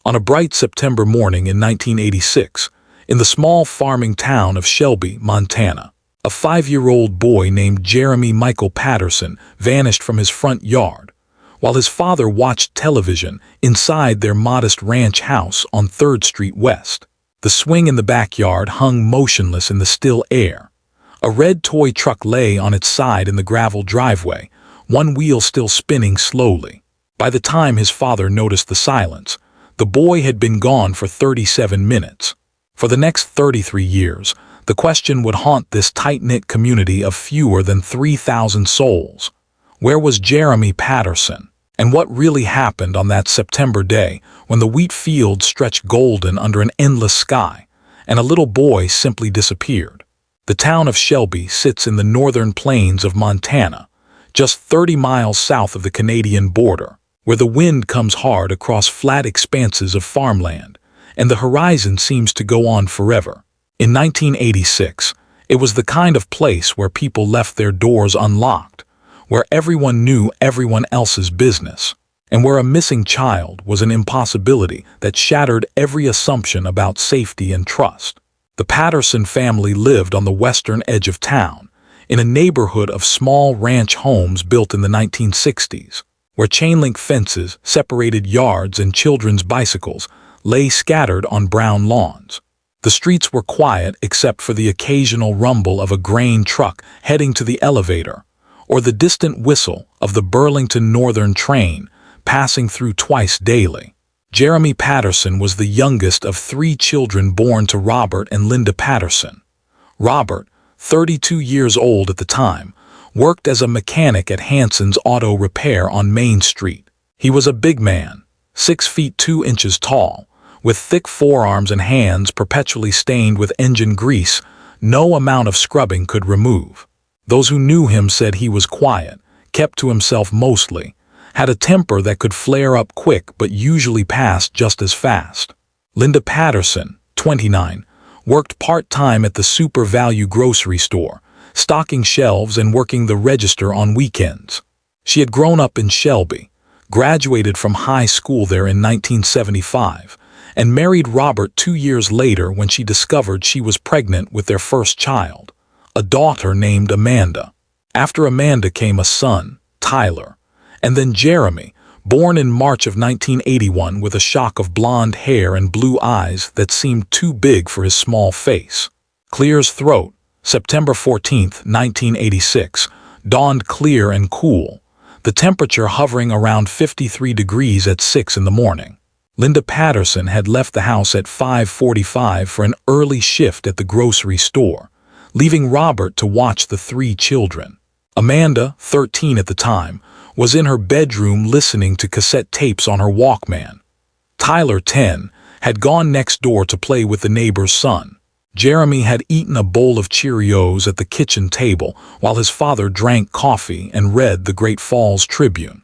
On a bright September morning in 1986, in the small farming town of Shelby, Montana, a 5-year-old boy named Jeremy Michael Patterson vanished from his front yard, while his father watched television inside their modest ranch house on 3rd Street West. The swing in the backyard hung motionless in the still air. A red toy truck lay on its side in the gravel driveway, one wheel still spinning slowly. By the time his father noticed the silence, the boy had been gone for 37 minutes. For the next 33 years, the question would haunt this tight-knit community of fewer than 3,000 souls. Where was Jeremy Patterson? And what really happened on that September day when the wheat fields stretched golden under an endless sky, and a little boy simply disappeared? The town of Shelby sits in the northern plains of Montana, just 30 miles south of the Canadian border, where the wind comes hard across flat expanses of farmland, and the horizon seems to go on forever. In 1986, it was the kind of place where people left their doors unlocked, where everyone knew everyone else's business, and where a missing child was an impossibility that shattered every assumption about safety and trust. The Patterson family lived on the western edge of town, in a neighborhood of small ranch homes built in the 1960s, where chain-link fences separated yards and children's bicycles lay scattered on brown lawns. The streets were quiet except for the occasional rumble of a grain truck heading to the elevator, or the distant whistle of the Burlington Northern train passing through twice daily. Jeremy Patterson was the youngest of 3 children born to Robert and Linda Patterson. Robert, 32 years old at the time, worked as a mechanic at Hanson's Auto Repair on Main Street. He was a big man, 6 feet 2 inches tall, with thick forearms and hands perpetually stained with engine grease no amount of scrubbing could remove. Those who knew him said he was quiet, kept to himself mostly, had a temper that could flare up quick but usually passed just as fast. Linda Patterson, 29, worked part-time at the Super Value grocery store, stocking shelves and working the register on weekends. She had grown up in Shelby, graduated from high school there in 1975, and married Robert 2 years later when she discovered she was pregnant with their first child, a daughter named Amanda. After Amanda came a son, Tyler, and then Jeremy, born in March of 1981 with a shock of blonde hair and blue eyes that seemed too big for his small face. Clear's throat, September 14, 1986, dawned clear and cool, the temperature hovering around 53 degrees at 6 in the morning. Linda Patterson had left the house at 5:45 for an early shift at the grocery store, leaving Robert to watch the 3 children. Amanda, 13 at the time, was in her bedroom listening to cassette tapes on her Walkman. Tyler, 10, had gone next door to play with the neighbor's son. Jeremy had eaten a bowl of Cheerios at the kitchen table while his father drank coffee and read the Great Falls Tribune.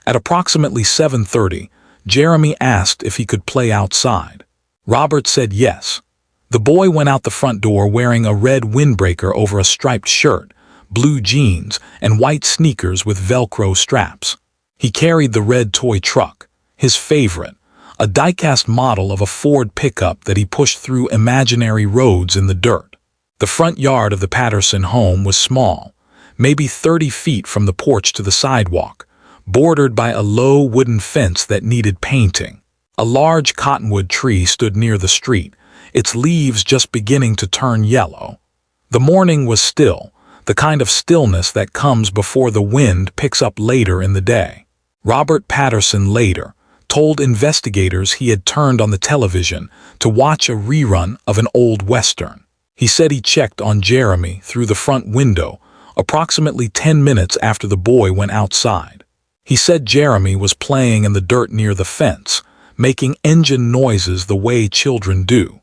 At approximately 7:30, Jeremy asked if he could play outside. Robert said yes. The boy went out the front door wearing a red windbreaker over a striped shirt, blue jeans, and white sneakers with Velcro straps. He carried the red toy truck, his favorite, a die-cast model of a Ford pickup that he pushed through imaginary roads in the dirt. The front yard of the Patterson home was small, maybe 30 feet from the porch to the sidewalk, bordered by a low wooden fence that needed painting. A large cottonwood tree stood near the street, its leaves just beginning to turn yellow. The morning was still, the kind of stillness that comes before the wind picks up later in the day. Robert Patterson later told investigators he had turned on the television to watch a rerun of an old Western. He said he checked on Jeremy through the front window approximately 10 minutes after the boy went outside. He said Jeremy was playing in the dirt near the fence, making engine noises the way children do.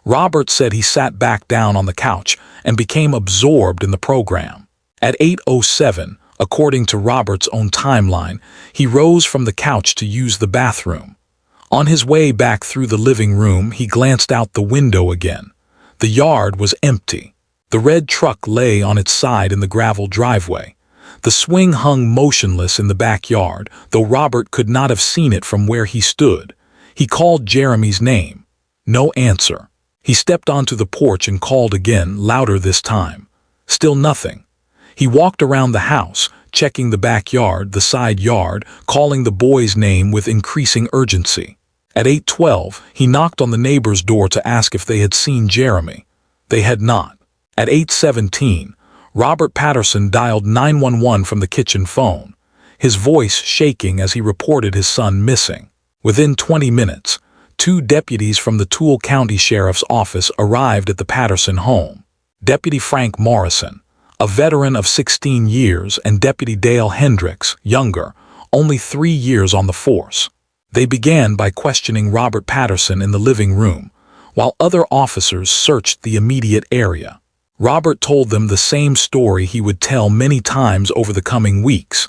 Robert said he sat back down on the couch and became absorbed in the program. At 8:07, according to Robert's own timeline, he rose from the couch to use the bathroom. On his way back through the living room, he glanced out the window again. The yard was empty. The red truck lay on its side in the gravel driveway. The swing hung motionless in the backyard, though Robert could not have seen it from where he stood. He called Jeremy's name. No answer. He stepped onto the porch and called again, louder this time. Still nothing. He walked around the house, checking the backyard, the side yard, calling the boy's name with increasing urgency. At 8:12, he knocked on the neighbor's door to ask if they had seen Jeremy. They had not. At 8:17, Robert Patterson dialed 911 from the kitchen phone, his voice shaking as he reported his son missing. Within 20 minutes, 2 deputies from the Toole County Sheriff's Office arrived at the Patterson home. Deputy Frank Morrison, a veteran of 16 years, and Deputy Dale Hendricks, younger, only 3 years on the force. They began by questioning Robert Patterson in the living room, while other officers searched the immediate area. Robert told them the same story he would tell many times over the coming weeks.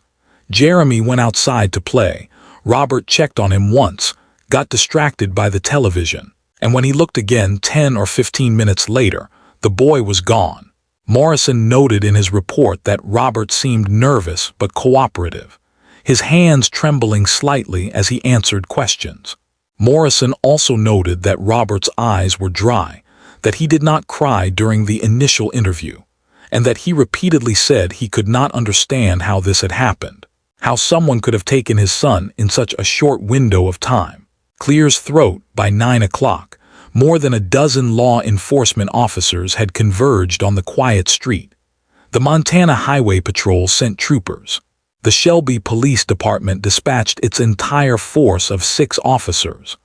Jeremy went outside to play. Robert checked on him once, got distracted by the television, and when he looked again 10 or 15 minutes later, the boy was gone. Morrison noted in his report that Robert seemed nervous but cooperative, his hands trembling slightly as he answered questions. Morrison also noted that Robert's eyes were dry, that he did not cry during the initial interview, and that he repeatedly said he could not understand how this had happened, how someone could have taken his son in such a short window of time. Clear's throat. By 9 o'clock, more than a dozen law enforcement officers had converged on the quiet street. The Montana Highway Patrol sent troopers. The Shelby Police Department dispatched its entire force of 6 officers.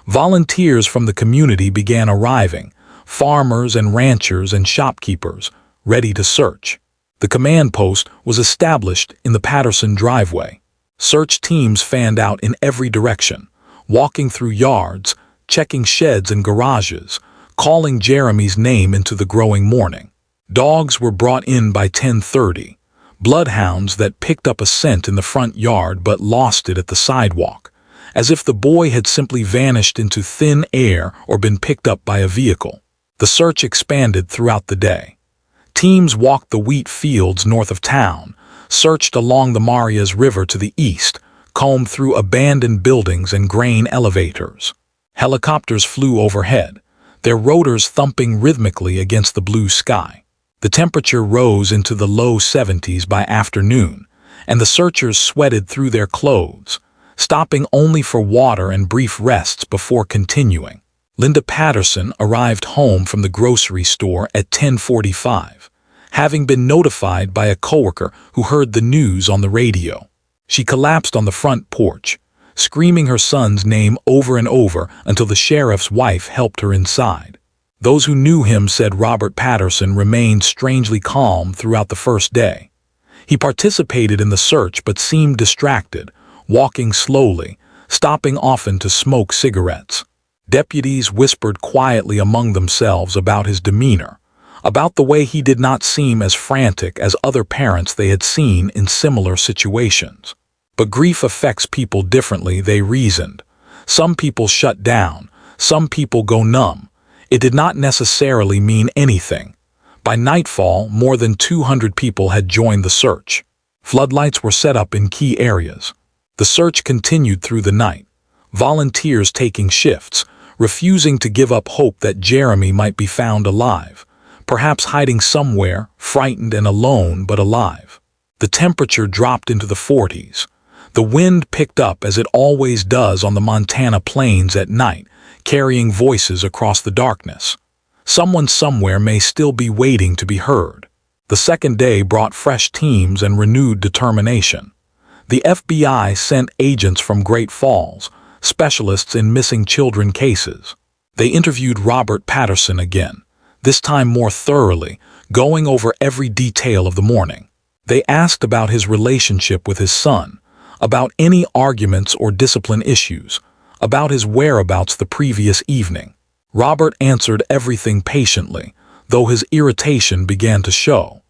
Volunteers from the community began arriving, farmers and ranchers and shopkeepers, ready to search. The command post was established in the Patterson driveway. Search teams fanned out in every direction, walking through yards, checking sheds and garages, calling Jeremy's name into the growing morning. Dogs were brought in by 10:30, bloodhounds that picked up a scent in the front yard but lost it at the sidewalk, as if the boy had simply vanished into thin air or been picked up by a vehicle. The search expanded throughout the day. Teams walked the wheat fields north of town, searched along the Marias River to the east, combed through abandoned buildings and grain elevators. Helicopters flew overhead, their rotors thumping rhythmically against the blue sky. The temperature rose into the low 70s by afternoon, and the searchers sweated through their clothes, stopping only for water and brief rests before continuing. Linda Patterson arrived home from the grocery store at 10:45, having been notified by a coworker who heard the news on the radio. She collapsed on the front porch, screaming her son's name over and over until the sheriff's wife helped her inside. Those who knew him said Robert Patterson remained strangely calm throughout the first day. He participated in the search but seemed distracted, walking slowly, stopping often to smoke cigarettes. Deputies whispered quietly among themselves about his demeanor, about the way he did not seem as frantic as other parents they had seen in similar situations. But grief affects people differently, they reasoned. Some people shut down, some people go numb. It did not necessarily mean anything. By nightfall, more than 200 people had joined the search. Floodlights were set up in key areas. The search continued through the night, volunteers taking shifts, refusing to give up hope that Jeremy might be found alive, perhaps hiding somewhere, frightened and alone but alive. The temperature dropped into the 40s. The wind picked up as it always does on the Montana plains at night, carrying voices across the darkness. Someone somewhere may still be waiting to be heard. The second day brought fresh teams and renewed determination. The FBI sent agents from Great Falls, specialists in missing children cases. They interviewed Robert Patterson again, this time more thoroughly, going over every detail of the morning. They asked about his relationship with his son, about any arguments or discipline issues, about his whereabouts the previous evening. Robert answered everything patiently, though his irritation began to show.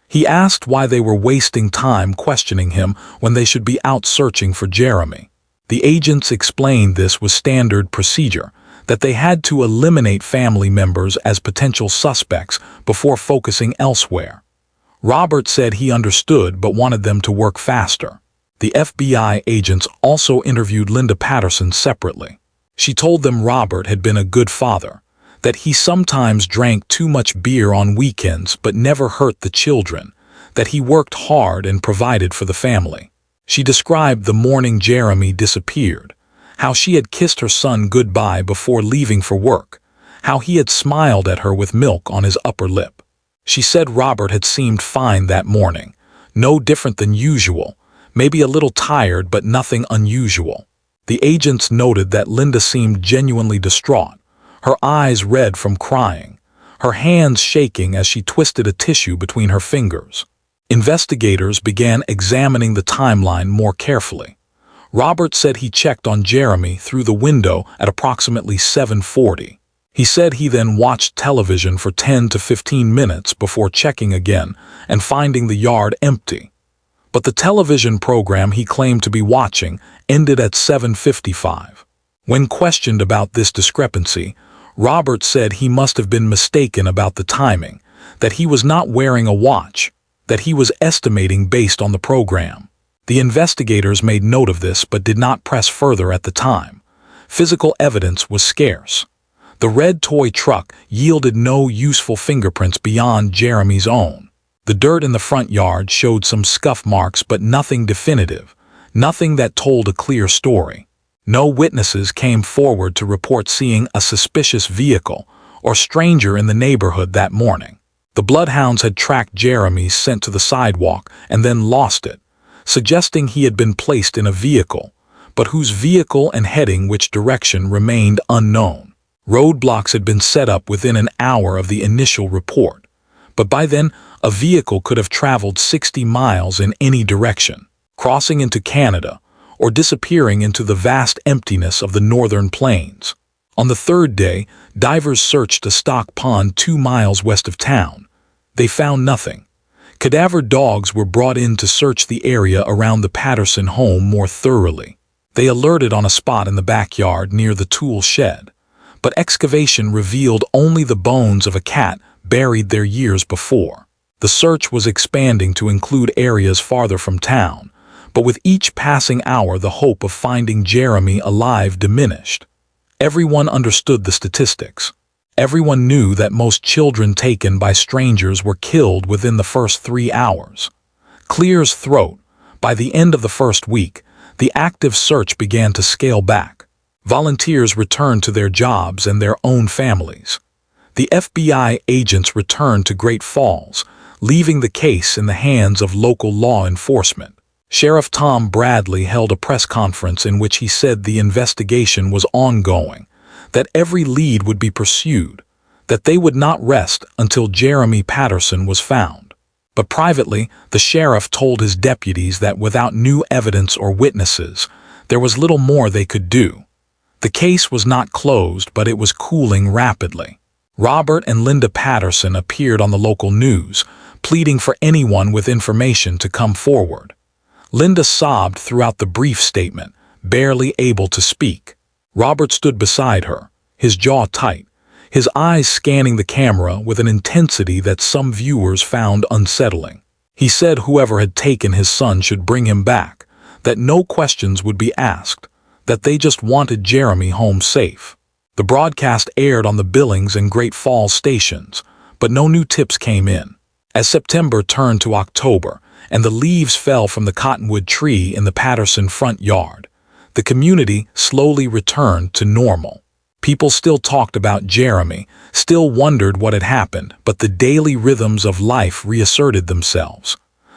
He asked why they were wasting time questioning him when they should be out searching for Jeremy. The agents explained this was standard procedure, that they had to eliminate family members as potential suspects before focusing elsewhere. Robert said he understood but wanted them to work faster. The FBI agents also interviewed Linda Patterson separately. She told them Robert had been a good father, that he sometimes drank too much beer on weekends but never hurt the children, that he worked hard and provided for the family. She described the morning Jeremy disappeared, how she had kissed her son goodbye before leaving for work, how he had smiled at her with milk on his upper lip. She said Robert had seemed fine that morning, no different than usual, maybe a little tired but nothing unusual. The agents noted that Linda seemed genuinely distraught, her eyes red from crying, her hands shaking as she twisted a tissue between her fingers. Investigators began examining the timeline more carefully. Robert said he checked on Jeremy through the window at approximately 7:40. He said he then watched television for 10 to 15 minutes before checking again and finding the yard empty. But the television program he claimed to be watching ended at 7:55. When questioned about this discrepancy, Robert said he must have been mistaken about the timing, that he was not wearing a watch, that he was estimating based on the program. The investigators made note of this but did not press further at the time. Physical evidence was scarce. The red toy truck yielded no useful fingerprints beyond Jeremy's own. The dirt in the front yard showed some scuff marks but nothing definitive, nothing that told a clear story. No witnesses came forward to report seeing a suspicious vehicle or stranger in the neighborhood that morning. The bloodhounds had tracked Jeremy's scent to the sidewalk and then lost it, suggesting he had been placed in a vehicle, but whose vehicle and heading which direction remained unknown. Roadblocks had been set up within an hour of the initial report, but by then a vehicle could have traveled 60 miles in any direction, crossing into Canada or disappearing into the vast emptiness of the northern plains. On the third day, divers searched a stock pond 2 miles west of town. They found nothing. Cadaver dogs were brought in to search the area around the Patterson home more thoroughly. They alerted on a spot in the backyard near the tool shed, but excavation revealed only the bones of a cat buried there years before. The search was expanding to include areas farther from town, but with each passing hour the hope of finding Jeremy alive diminished. Everyone understood the statistics. Everyone knew that most children taken by strangers were killed within the first 3 hours. Clear's throat. By the end of the first week, the active search began to scale back. Volunteers returned to their jobs and their own families. The FBI agents returned to Great Falls, leaving the case in the hands of local law enforcement. Sheriff Tom Bradley held a press conference in which he said the investigation was ongoing, that every lead would be pursued, that they would not rest until Jeremy Patterson was found. But privately, the sheriff told his deputies that without new evidence or witnesses, there was little more they could do. The case was not closed, but it was cooling rapidly. Robert and Linda Patterson appeared on the local news, pleading for anyone with information to come forward. Linda sobbed throughout the brief statement, barely able to speak. Robert stood beside her, his jaw tight, his eyes scanning the camera with an intensity that some viewers found unsettling. He said whoever had taken his son should bring him back, that no questions would be asked, that they just wanted Jeremy home safe. The broadcast aired on the Billings and Great Falls stations, but no new tips came in. As September turned to October and the leaves fell from the cottonwood tree in the Patterson front yard, the community slowly returned to normal. People still talked about Jeremy, still wondered what had happened, but the daily rhythms of life reasserted themselves.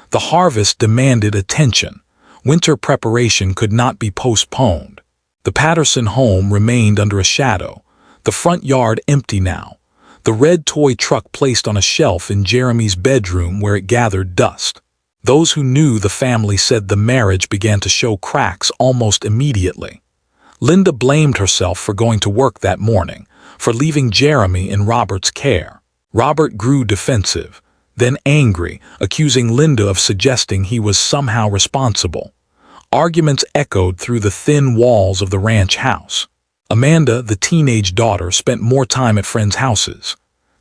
The harvest demanded attention. Winter preparation could not be postponed. The Patterson home remained under a shadow, the front yard empty now, the red toy truck placed on a shelf in Jeremy's bedroom where it gathered dust. Those who knew the family said the marriage began to show cracks almost immediately. Linda blamed herself for going to work that morning, for leaving Jeremy in Robert's care. Robert grew defensive, then angry, accusing Linda of suggesting he was somehow responsible. Arguments echoed through the thin walls of the ranch house. Amanda, the teenage daughter, spent more time at friends' houses.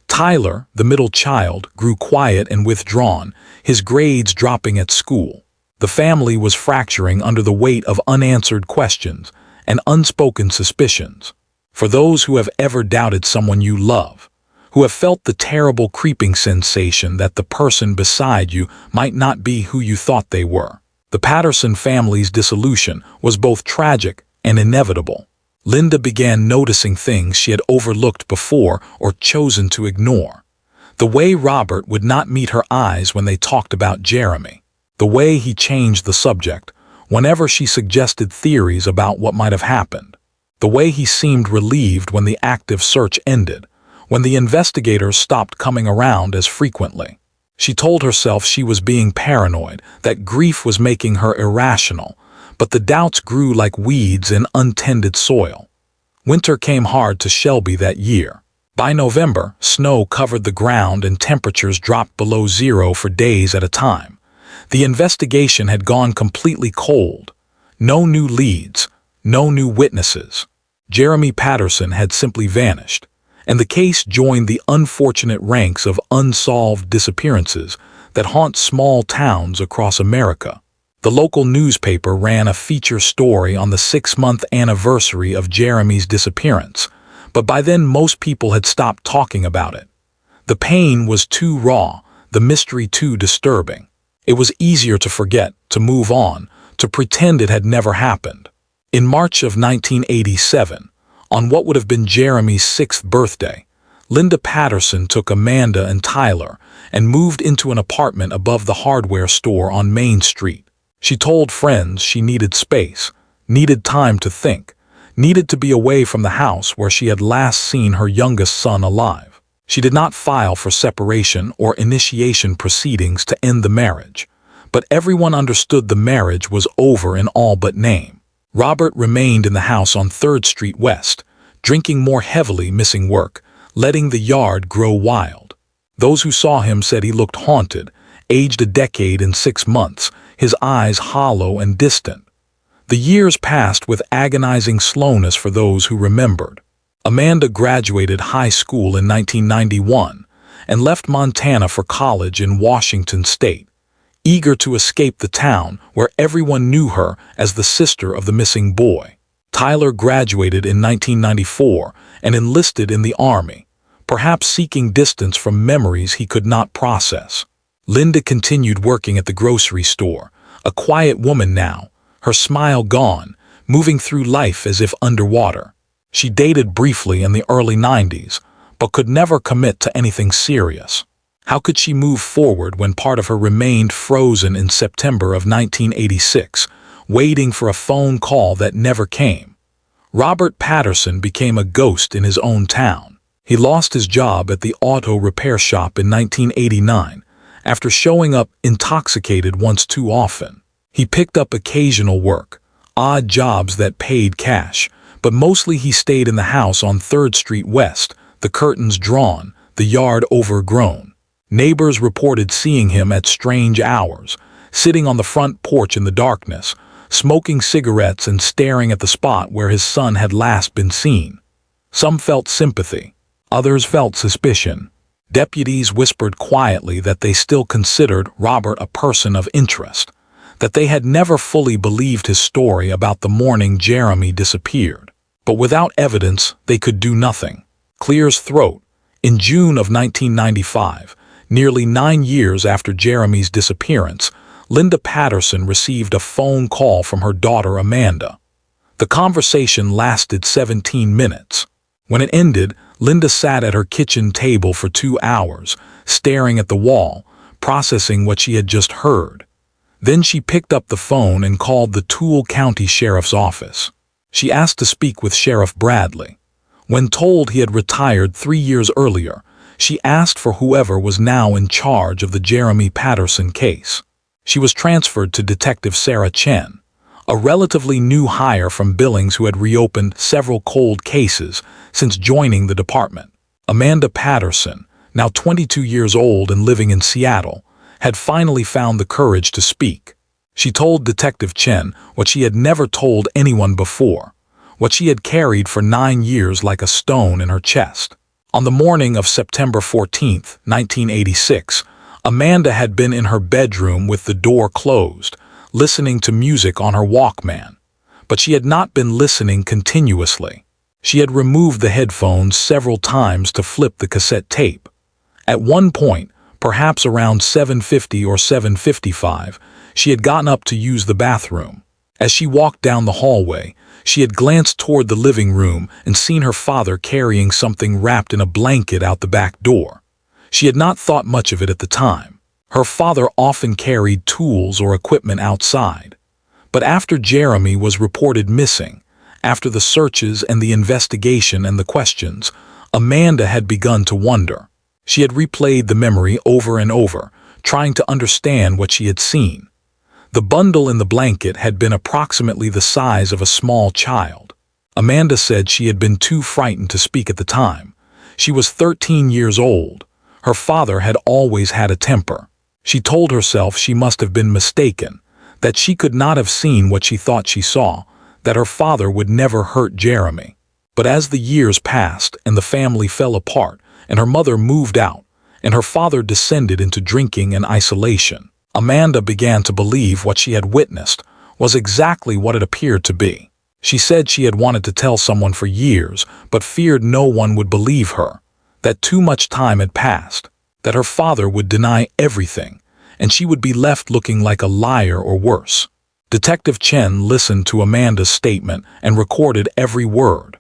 Tyler, the middle child, grew quiet and withdrawn, his grades dropping at school. The family was fracturing under the weight of unanswered questions, and unspoken suspicions. For those who have ever doubted someone you love, who have felt the terrible creeping sensation that the person beside you might not be who you thought they were. The Patterson family's dissolution was both tragic and inevitable. Linda began noticing things she had overlooked before or chosen to ignore. The way Robert would not meet her eyes when they talked about Jeremy. The way he changed the subject whenever she suggested theories about what might have happened. The way he seemed relieved when the active search ended, when the investigators stopped coming around as frequently. She told herself she was being paranoid, that grief was making her irrational, but the doubts grew like weeds in untended soil. Winter came hard to Shelby that year. By November, snow covered the ground and temperatures dropped below zero for days at a time. The investigation had gone completely cold. No new leads, no new witnesses. Jeremy Patterson had simply vanished, and the case joined the unfortunate ranks of unsolved disappearances that haunt small towns across America. The local newspaper ran a feature story on the 6-month anniversary of Jeremy's disappearance, but by then most people had stopped talking about it. The pain was too raw, the mystery too disturbing. It was easier to forget, to move on, to pretend it had never happened. In March of 1987, on what would have been Jeremy's 6th birthday, Linda Patterson took Amanda and Tyler and moved into an apartment above the hardware store on Main Street. She told friends she needed space, needed time to think, needed to be away from the house where she had last seen her youngest son alive. She did not file for separation or initiation proceedings to end the marriage, but everyone understood the marriage was over in all but name. Robert remained in the house on 3rd Street West, drinking more heavily, missing work, letting the yard grow wild. Those who saw him said he looked haunted, aged a decade and 6 months, his eyes hollow and distant. The years passed with agonizing slowness for those who remembered. Amanda graduated high school in 1991 and left Montana for college in Washington State, eager to escape the town where everyone knew her as the sister of the missing boy. Tyler graduated in 1994 and enlisted in the Army, perhaps seeking distance from memories he could not process. Linda continued working at the grocery store, a quiet woman now, her smile gone, moving through life as if underwater. She dated briefly in the early 90s, but could never commit to anything serious. How could she move forward when part of her remained frozen in September of 1986, waiting for a phone call that never came? Robert Patterson became a ghost in his own town. He lost his job at the auto repair shop in 1989 after showing up intoxicated once too often. He picked up occasional work, odd jobs that paid cash, but mostly he stayed in the house on 3rd Street West, the curtains drawn, the yard overgrown. Neighbors reported seeing him at strange hours, sitting on the front porch in the darkness, smoking cigarettes and staring at the spot where his son had last been seen. Some felt sympathy, others felt suspicion. Deputies whispered quietly that they still considered Robert a person of interest, that they had never fully believed his story about the morning Jeremy disappeared. But without evidence, they could do nothing. Clear's throat. In June of 1995, nearly 9 years after Jeremy's disappearance, Linda Patterson received a phone call from her daughter Amanda. The conversation lasted 17 minutes. When it ended, Linda sat at her kitchen table for 2 hours, staring at the wall, processing what she had just heard. Then she picked up the phone and called the Toole County Sheriff's Office. She asked to speak with Sheriff Bradley. When told he had retired 3 years earlier, she asked for whoever was now in charge of the Jeremy Patterson case. She was transferred to Detective Sarah Chen, a relatively new hire from Billings who had reopened several cold cases since joining the department. Amanda Patterson, now 22 years old and living in Seattle, had finally found the courage to speak. She told Detective Chen what she had never told anyone before, what she had carried for 9 years like a stone in her chest. On the morning of September 14, 1986, Amanda had been in her bedroom with the door closed, listening to music on her Walkman. but she had not been listening continuously. She had removed the headphones several times to flip the cassette tape. At one point, perhaps around 7:50 or 7:55, she had gotten up to use the bathroom. As she walked down the hallway, she had glanced toward the living room and seen her father carrying something wrapped in a blanket out the back door. She had not thought much of it at the time. Her father often carried tools or equipment outside. But after Jeremy was reported missing, after the searches and the investigation and the questions, Amanda had begun to wonder. She had replayed the memory over and over, trying to understand what she had seen. The bundle in the blanket had been approximately the size of a small child. Amanda said she had been too frightened to speak at the time. She was 13 years old. Her father had always had a temper. She told herself she must have been mistaken, that she could not have seen what she thought she saw, that her father would never hurt Jeremy. But as the years passed and the family fell apart, and her mother moved out, and her father descended into drinking and isolation, Amanda began to believe what she had witnessed was exactly what it appeared to be. She said she had wanted to tell someone for years, but feared no one would believe her, that too much time had passed, that her father would deny everything, and she would be left looking like a liar or worse. Detective Chen listened to Amanda's statement and recorded every word.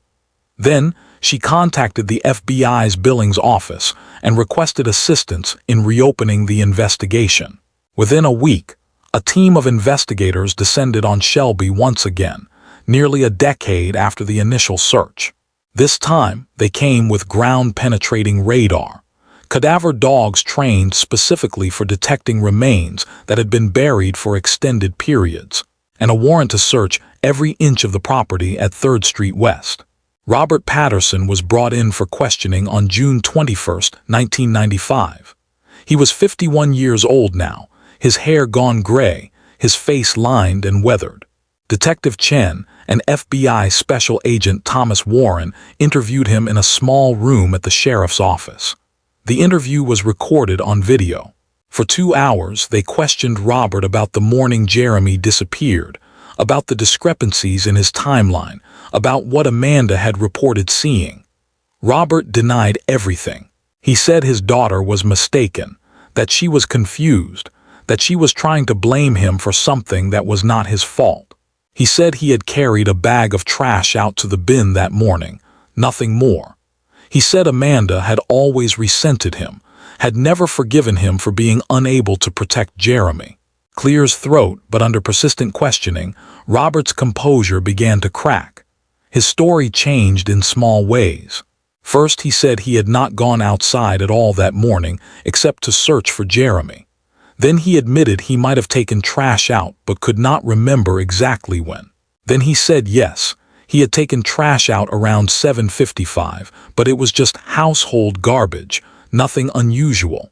Then, she contacted the FBI's Billings office and requested assistance in reopening the investigation. Within a week, a team of investigators descended on Shelby once again, nearly a decade after the initial search. This time, they came with ground-penetrating radar, cadaver dogs trained specifically for detecting remains that had been buried for extended periods, and a warrant to search every inch of the property at 3rd Street West. Robert Patterson was brought in for questioning on June 21, 1995. He was 51 years old now, his hair gone gray, his face lined and weathered. Detective Chen and FBI Special Agent Thomas Warren interviewed him in a small room at the sheriff's office. The interview was recorded on video. For 2 hours, they questioned Robert about the morning Jeremy disappeared, about the discrepancies in his timeline, about what Amanda had reported seeing. Robert denied everything. He said his daughter was mistaken, that she was confused, that she was trying to blame him for something that was not his fault. He said he had carried a bag of trash out to the bin that morning, nothing more. He said Amanda had always resented him, had never forgiven him for being unable to protect Jeremy. Clear his throat, but under persistent questioning, Robert's composure began to crack. His story changed in small ways. First, he said he had not gone outside at all that morning except to search for Jeremy. Then he admitted he might have taken trash out but could not remember exactly when. Then he said yes, he had taken trash out around 7:55, but it was just household garbage, nothing unusual.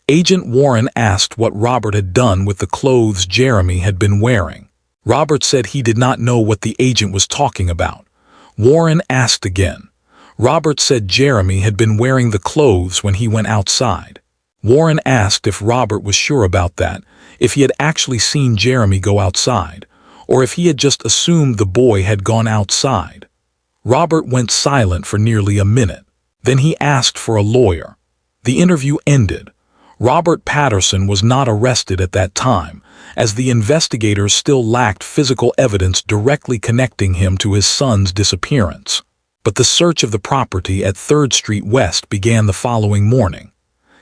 Agent Warren asked what Robert had done with the clothes Jeremy had been wearing. Robert said he did not know what the agent was talking about. Warren asked again. Robert said Jeremy had been wearing the clothes when he went outside. Warren asked if Robert was sure about that, if he had actually seen Jeremy go outside, or if he had just assumed the boy had gone outside. Robert went silent for nearly a minute. Then he asked for a lawyer. The interview ended. Robert Patterson was not arrested at that time, as the investigators still lacked physical evidence directly connecting him to his son's disappearance. But the search of the property at 3rd Street West began the following morning.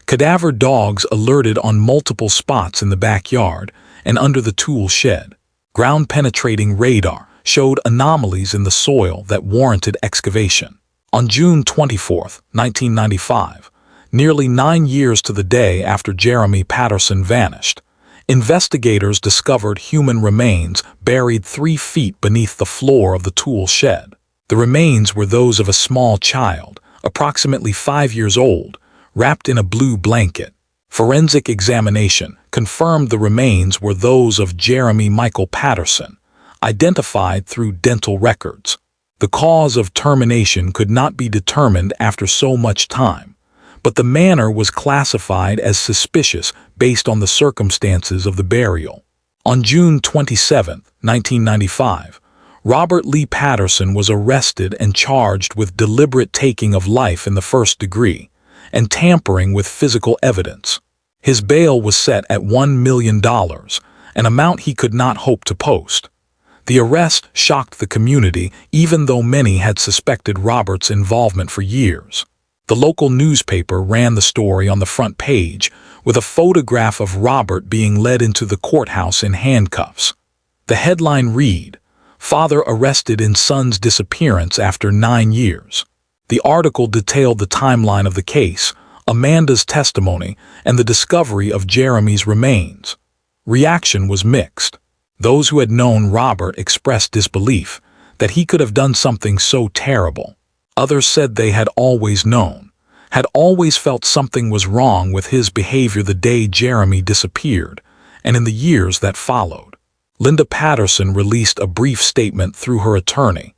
Cadaver dogs alerted on multiple spots in the backyard and under the tool shed. Ground-penetrating radar showed anomalies in the soil that warranted excavation. On June 24, 1995, nearly 9 years to the day after Jeremy Patterson vanished, investigators discovered human remains buried 3 feet beneath the floor of the tool shed. The remains were those of a small child, approximately 5 years old, wrapped in a blue blanket. Forensic examination confirmed the remains were those of Jeremy Michael Patterson, identified through dental records. The cause of termination could not be determined after so much time, but the manner was classified as suspicious based on the circumstances of the burial. On June 27, 1995, Robert Lee Patterson was arrested and charged with deliberate taking of life in the first degree and tampering with physical evidence. His bail was set at $1 million, an amount he could not hope to post. The arrest shocked the community, even though many had suspected Robert's involvement for years. The local newspaper ran the story on the front page with a photograph of Robert being led into the courthouse in handcuffs. The headline read, "Father arrested in son's disappearance after 9 years." The article detailed the timeline of the case, Amanda's testimony, and the discovery of Jeremy's remains. Reaction was mixed. Those who had known Robert expressed disbelief that he could have done something so terrible. Others said they had always known, had always felt something was wrong with his behavior the day Jeremy disappeared, and in the years that followed. Linda Patterson released a brief statement through her attorney.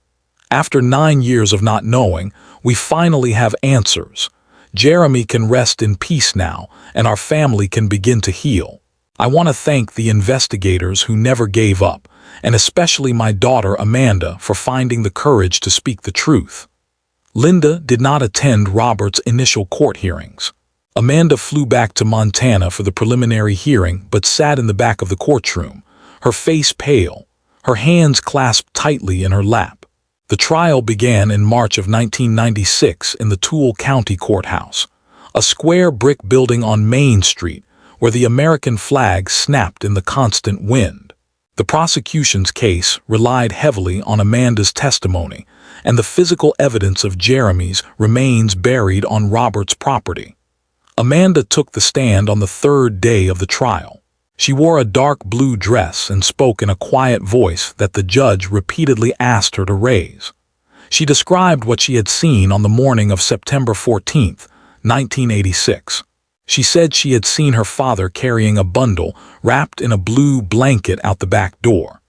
"After 9 years of not knowing, we finally have answers. Jeremy can rest in peace now, and our family can begin to heal. I want to thank the investigators who never gave up, and especially my daughter Amanda for finding the courage to speak the truth." Linda did not attend Robert's initial court hearings. Amanda flew back to Montana for the preliminary hearing but sat in the back of the courtroom, her face pale, her hands clasped tightly in her lap. The trial began in March of 1996 in the Toole County Courthouse, a square brick building on Main Street where the American flag snapped in the constant wind. The prosecution's case relied heavily on Amanda's testimony and the physical evidence of Jeremy's remains buried on Robert's property. Amanda took the stand on the third day of the trial. She wore a dark blue dress and spoke in a quiet voice that the judge repeatedly asked her to raise. She described what she had seen on the morning of September 14, 1986. She said she had seen her father carrying a bundle wrapped in a blue blanket out the back door.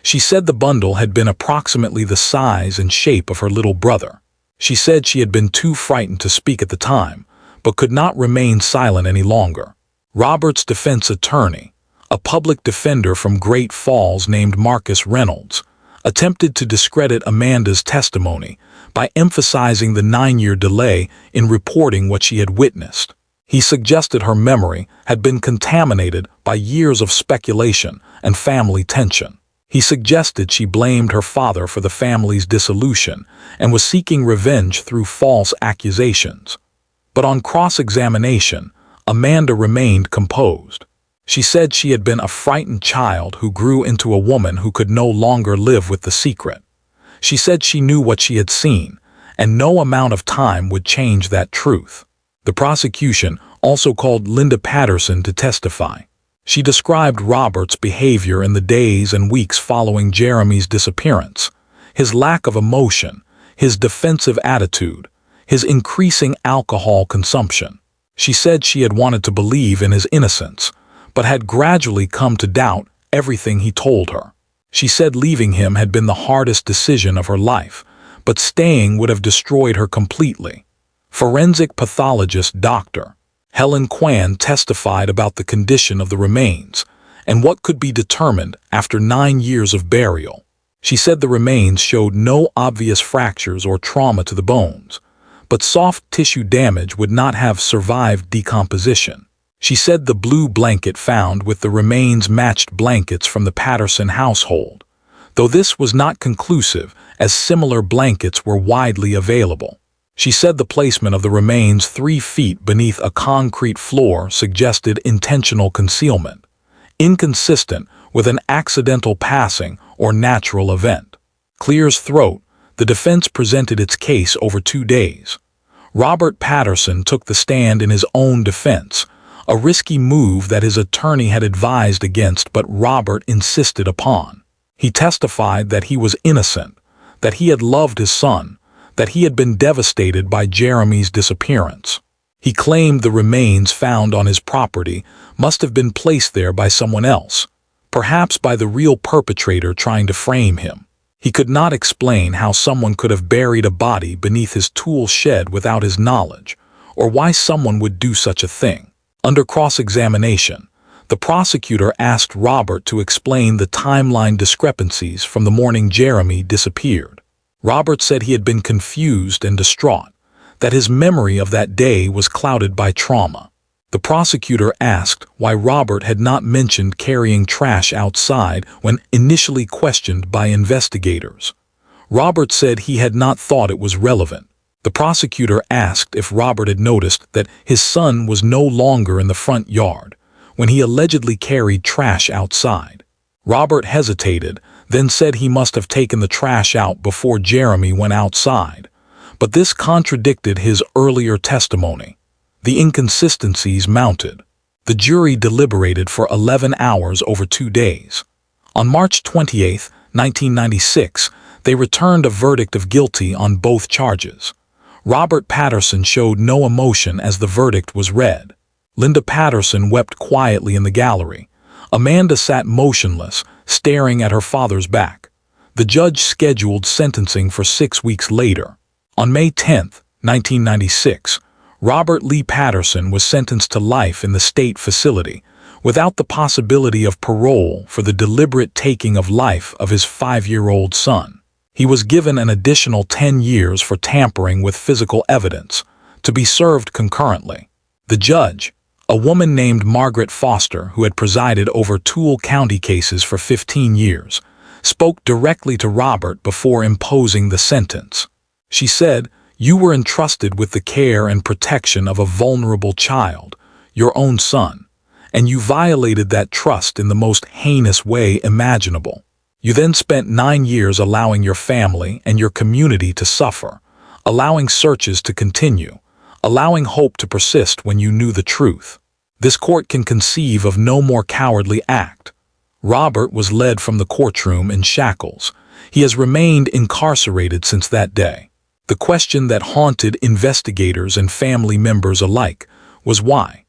She said the bundle had been approximately the size and shape of her little brother. She said she had been too frightened to speak at the time, but could not remain silent any longer. Robert's defense attorney, a public defender from Great Falls named Marcus Reynolds, attempted to discredit Amanda's testimony by emphasizing the 9-year delay in reporting what she had witnessed. He suggested her memory had been contaminated by years of speculation and family tension. He suggested she blamed her father for the family's dissolution and was seeking revenge through false accusations. But on cross-examination, Amanda remained composed. She said she had been a frightened child who grew into a woman who could no longer live with the secret. She said she knew what she had seen, and no amount of time would change that truth. The prosecution also called Linda Patterson to testify. She described Robert's behavior in the days and weeks following Jeremy's disappearance, his lack of emotion, his defensive attitude, his increasing alcohol consumption. She said she had wanted to believe in his innocence, but had gradually come to doubt everything he told her. She said leaving him had been the hardest decision of her life, but staying would have destroyed her completely. Forensic pathologist Dr. Helen Kwan testified about the condition of the remains and what could be determined after 9 years of burial. She said the remains showed no obvious fractures or trauma to the bones, but soft tissue damage would not have survived decomposition. She said the blue blanket found with the remains matched blankets from the Patterson household, though this was not conclusive as similar blankets were widely available. She said the placement of the remains 3 feet beneath a concrete floor suggested intentional concealment, inconsistent with an accidental passing or natural event. Clear's throat, the defense presented its case over 2 days. Robert Patterson took the stand in his own defense, a risky move that his attorney had advised against but Robert insisted upon. He testified that he was innocent, that he had loved his son, that he had been devastated by Jeremy's disappearance. He claimed the remains found on his property must have been placed there by someone else, perhaps by the real perpetrator trying to frame him. He could not explain how someone could have buried a body beneath his tool shed without his knowledge, or why someone would do such a thing. Under cross-examination, The prosecutor asked Robert to explain the timeline discrepancies from the morning Jeremy disappeared. Robert said he had been confused and distraught, that his memory of that day was clouded by trauma. The prosecutor asked why Robert had not mentioned carrying trash outside when initially questioned by investigators. Robert said he had not thought it was relevant. The prosecutor asked if Robert had noticed that his son was no longer in the front yard when he allegedly carried trash outside. Robert hesitated, then said he must have taken the trash out before Jeremy went outside, but this contradicted his earlier testimony. The inconsistencies mounted. The jury deliberated for 11 hours over 2 days. On March 28, 1996, they returned a verdict of guilty on both charges. Robert Patterson showed no emotion as the verdict was read. Linda Patterson wept quietly in the gallery. Amanda sat motionless, staring at her father's back. The judge scheduled sentencing for 6 weeks later. On May 10, 1996, Robert Lee Patterson was sentenced to life in the state facility, without the possibility of parole for the deliberate taking of life of his 5-year-old son. He was given an additional 10 years for tampering with physical evidence, to be served concurrently. The judge, a woman named Margaret Foster who had presided over Toole County cases for 15 years, spoke directly to Robert before imposing the sentence. She said, "You were entrusted with the care and protection of a vulnerable child, your own son, and you violated that trust in the most heinous way imaginable. You then spent 9 years allowing your family and your community to suffer, allowing searches to continue, allowing hope to persist when you knew the truth. This court can conceive of no more cowardly act." Robert was led from the courtroom in shackles. He has remained incarcerated since that day. The question that haunted investigators and family members alike was why?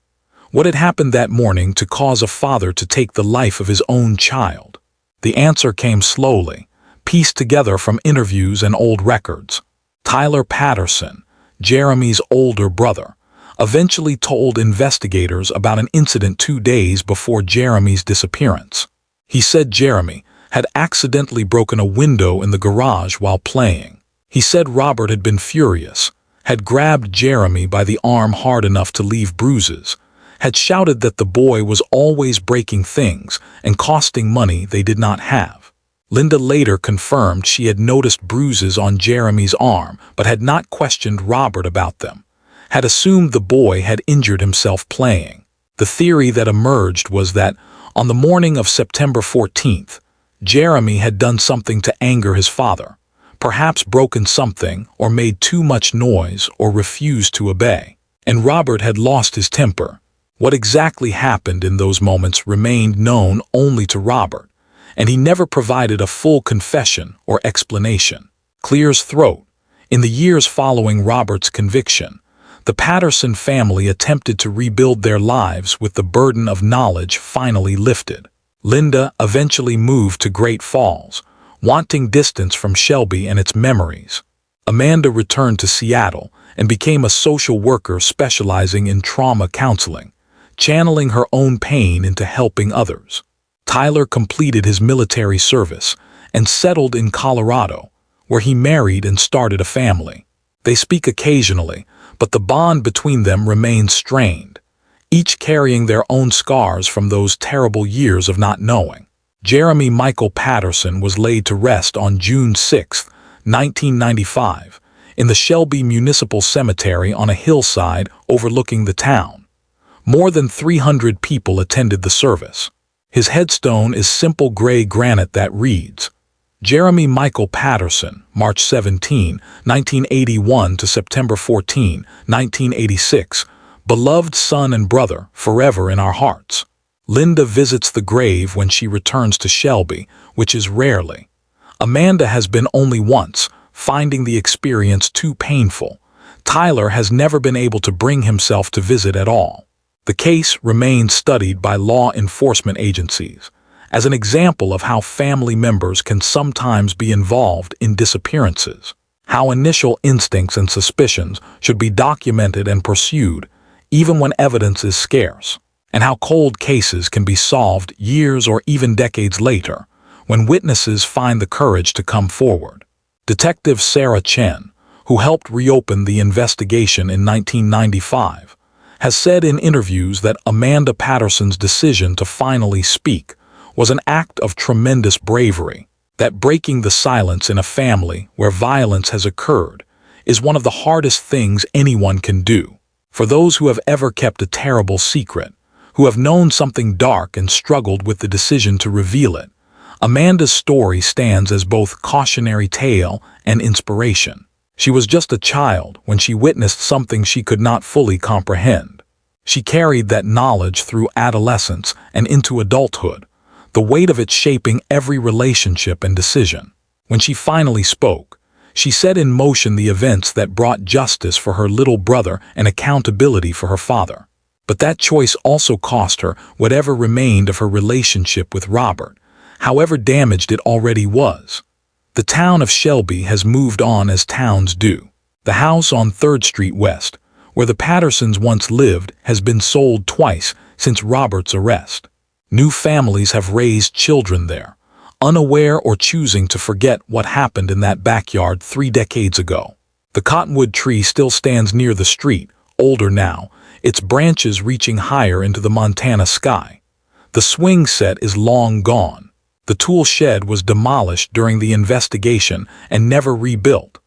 What had happened that morning to cause a father to take the life of his own child? The answer came slowly, pieced together from interviews and old records. Tyler Patterson, Jeremy's older brother, eventually told investigators about an incident 2 days before Jeremy's disappearance. He said Jeremy had accidentally broken a window in the garage while playing. He said Robert had been furious, had grabbed Jeremy by the arm hard enough to leave bruises, had shouted that the boy was always breaking things and costing money they did not have. Linda later confirmed she had noticed bruises on Jeremy's arm but had not questioned Robert about them, had assumed the boy had injured himself playing. The theory that emerged was that, on the morning of September 14th, Jeremy had done something to anger his father, perhaps broken something or made too much noise or refused to obey, and Robert had lost his temper. What exactly happened in those moments remained known only to Robert, and he never provided a full confession or explanation. Clear's throat. In the years following Robert's conviction, the Patterson family attempted to rebuild their lives with the burden of knowledge finally lifted. Linda eventually moved to Great Falls, wanting distance from Shelby and its memories. Amanda returned to Seattle and became a social worker specializing in trauma counseling, channeling her own pain into helping others. Tyler completed his military service and settled in Colorado, where he married and started a family. They speak occasionally, but the bond between them remains strained, each carrying their own scars from those terrible years of not knowing. Jeremy Michael Patterson was laid to rest on June 6, 1995, in the Shelby Municipal Cemetery on a hillside overlooking the town. More than 300 people attended the service. His headstone is simple gray granite that reads, Jeremy Michael Patterson, March 17, 1981 to September 14, 1986, beloved son and brother, forever in our hearts. Linda visits the grave when she returns to Shelby, which is rarely. Amanda has been only once, finding the experience too painful. Tyler has never been able to bring himself to visit at all. The case remains studied by law enforcement agencies as an example of how family members can sometimes be involved in disappearances, how initial instincts and suspicions should be documented and pursued, even when evidence is scarce, and how cold cases can be solved years or even decades later when witnesses find the courage to come forward. Detective Sarah Chen, who helped reopen the investigation in 1995, has said in interviews that Amanda Patterson's decision to finally speak was an act of tremendous bravery, that breaking the silence in a family where violence has occurred is one of the hardest things anyone can do. For those who have ever kept a terrible secret, who have known something dark and struggled with the decision to reveal it, Amanda's story stands as both cautionary tale and inspiration. She was just a child when she witnessed something she could not fully comprehend. She carried that knowledge through adolescence and into adulthood, the weight of it shaping every relationship and decision. When she finally spoke, she set in motion the events that brought justice for her little brother and accountability for her father. But that choice also cost her whatever remained of her relationship with Robert, however damaged it already was. The town of Shelby has moved on as towns do. The house on 3rd Street West, where the Pattersons once lived, has been sold twice since Robert's arrest. New families have raised children there, unaware or choosing to forget what happened in that backyard 3 decades ago. The cottonwood tree still stands near the street, older now, its branches reaching higher into the Montana sky. The swing set is long gone. The tool shed was demolished during the investigation and never rebuilt.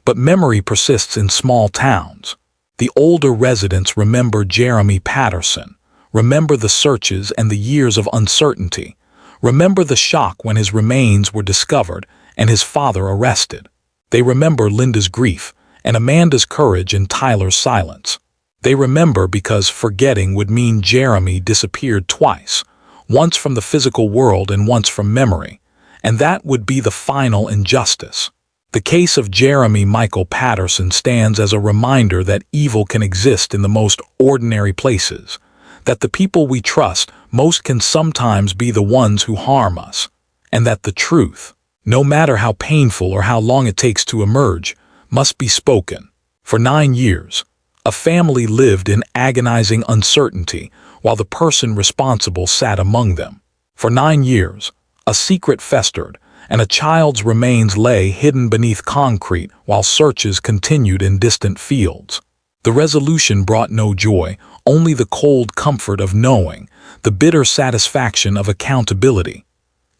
But memory persists in small towns. The older residents remember Jeremy Patterson, remember the searches and the years of uncertainty, remember the shock when his remains were discovered and his father arrested. They remember Linda's grief and Amanda's courage and Tyler's silence. They remember because forgetting would mean Jeremy disappeared twice, once from the physical world and once from memory, and that would be the final injustice. The case of Jeremy Michael Patterson stands as a reminder that evil can exist in the most ordinary places, that the people we trust most can sometimes be the ones who harm us, and that the truth, no matter how painful or how long it takes to emerge, must be spoken. For 9 years, a family lived in agonizing uncertainty while the person responsible sat among them. For 9 years, a secret festered, and a child's remains lay hidden beneath concrete while searches continued in distant fields. The resolution brought no joy, only the cold comfort of knowing, the bitter satisfaction of accountability.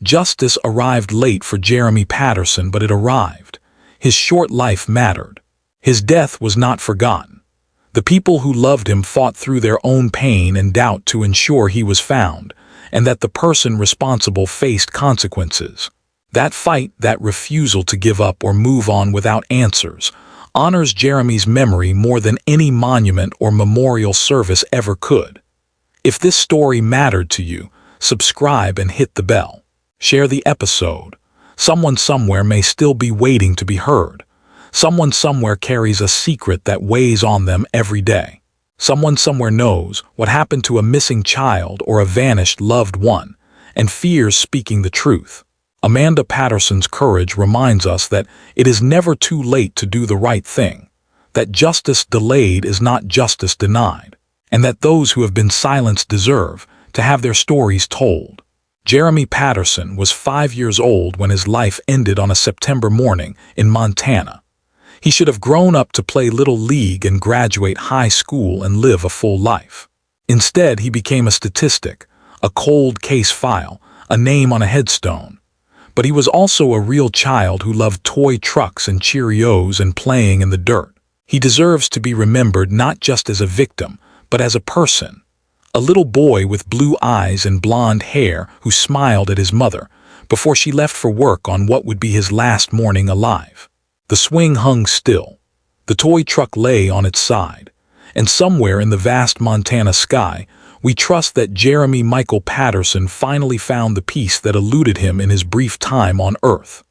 Justice arrived late for Jeremy Patterson, but it arrived. His short life mattered. His death was not forgotten. The people who loved him fought through their own pain and doubt to ensure he was found, and that the person responsible faced consequences. That fight, that refusal to give up or move on without answers, honors Jeremy's memory more than any monument or memorial service ever could. If this story mattered to you, subscribe and hit the bell. Share the episode. Someone somewhere may still be waiting to be heard. Someone somewhere carries a secret that weighs on them every day. Someone somewhere knows what happened to a missing child or a vanished loved one, and fears speaking the truth. Amanda Patterson's courage reminds us that it is never too late to do the right thing, that justice delayed is not justice denied, and that those who have been silenced deserve to have their stories told. Jeremy Patterson was 5 years old when his life ended on a September morning in Montana. He should have grown up to play Little League and graduate high school and live a full life. Instead, he became a statistic, a cold case file, a name on a headstone. But he was also a real child who loved toy trucks and Cheerios and playing in the dirt. He deserves to be remembered not just as a victim, but as a person. A little boy with blue eyes and blonde hair who smiled at his mother before she left for work on what would be his last morning alive. The swing hung still. The toy truck lay on its side. And somewhere in the vast Montana sky, we trust that Jeremy Michael Patterson finally found the peace that eluded him in his brief time on Earth.